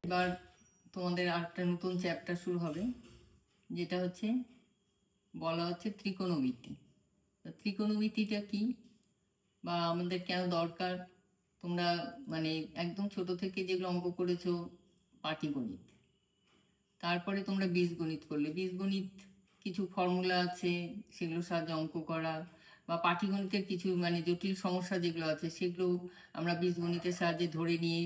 এবার তোমাদের আরেকটা নতুন চ্যাপ্টার শুরু হবে, যেটা হচ্ছে বলা হচ্ছে ত্রিকোণমিতি। ত্রিকোণমিতিটা কি বা আমাদের কেন দরকার, তোমরা মানে একদম ছোট থেকে যেগুলো অঙ্ক করেছো, পাটিগণিত, তারপরে তোমরা বীজগণিত করলে, বীজগণিত কিছু ফর্মুলা আছে সেগুলোর সাহায্যে অঙ্ক করা, বা পাটিগণিতের কিছু মানে জটিল সমস্যা যেগুলো আছে সেগুলো আমরা বীজগণিতের সাহায্যে ধরে নিয়ে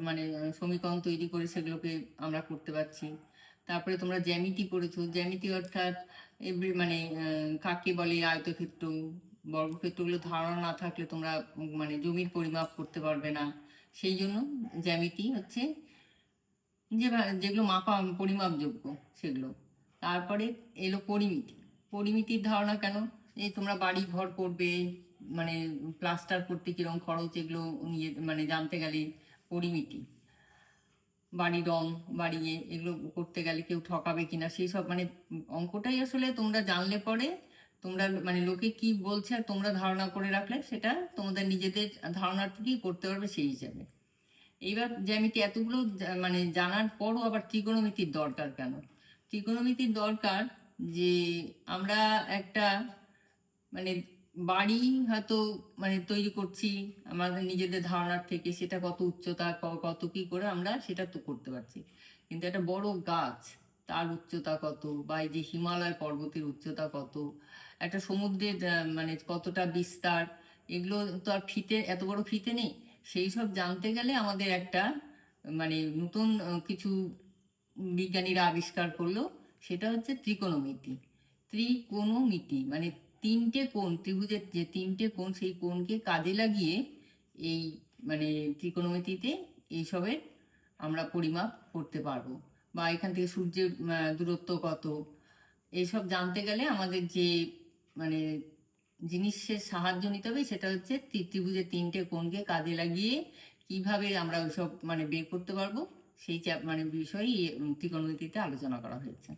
মানে সমীকরণ তৈরি করে সেগুলোকে আমরা করতে পারছি। তারপরে তোমরা জ্যামিতি পড়েছো, জ্যামিতি অর্থাৎ মানে কাকে বলে আয়তক্ষেত্র, বর্গক্ষেত্রগুলো ধারণা না থাকলে তোমরা মানে জমির পরিমাপ করতে পারবে না। সেই জন্য জ্যামিতি হচ্ছে যেগুলো মাপা পরিমাপযোগ্য সেগুলো। তারপরে এলো পরিমিতি। পরিমিতির ধারণা কেন, এই তোমরা বাড়ি ঘর করবে, মানে প্লাস্টার করতে কিরকম খরচ, এগুলো নিয়ে মানে জানতে গেলে পরিমিতি। বাড়ি রং বাড়িয়ে এগুলো করতে গেলে কেউ ঠকাবে কিনা সেই সব মানে অঙ্কটাই আসলে তোমরা জানলে পরে তোমরা মানে লোকে কি বলছে আর তোমরা ধারণা করে রাখলে সেটা তোমাদের নিজেদের ধারণার থেকেই করতে পারবে সেই হিসাবে। এইবার জ্যামিতি এতগুলো মানে জানার পরও আবার ত্রিকোণমিতির দরকার কেন? ত্রিকোণমিতির দরকার যে আমরা একটা মানে বাড়ি হয়তো মানে তৈরি করছি আমাদের নিজেদের ধারণার থেকে, সেটা কত উচ্চতা কত কি করে আমরা সেটা তো করতে পারছি, কিন্তু একটা বড় গাছ তার উচ্চতা কত, বা এই যে হিমালয় পর্বতের উচ্চতা কত, একটা সমুদ্রের মানে কতটা বিস্তার, এগুলো তো আর ফিতে এত বড় ফিতে নেই। সেই সব জানতে গেলে আমাদের একটা মানে নতুন কিছু বিজ্ঞানীরা আবিষ্কার করলো, সেটা হচ্ছে ত্রিকোণমিতি। ত্রিকোণমিতি মানে তিনটে কোণ, ত্রিভুজের যে তিনটে কোণ সেই কোণকে কাজে লাগিয়ে এই মানে ত্রিকোণমিতিতে এইসবের আমরা পরিমাপ করতে পারবো, বা এখান থেকে সূর্যের দূরত্ব কত, এইসব জানতে গেলে আমাদের যে মানে জিনিসের সাহায্য নিতে হবে সেটা হচ্ছে ত্রিভুজের তিনটে কোণকে কাজে লাগিয়ে কিভাবে আমরা ওইসব মানে বের করতে পারবো, সেই মানে বিষয়ই ত্রিকোণমিতিতে আলোচনা করা হয়েছে।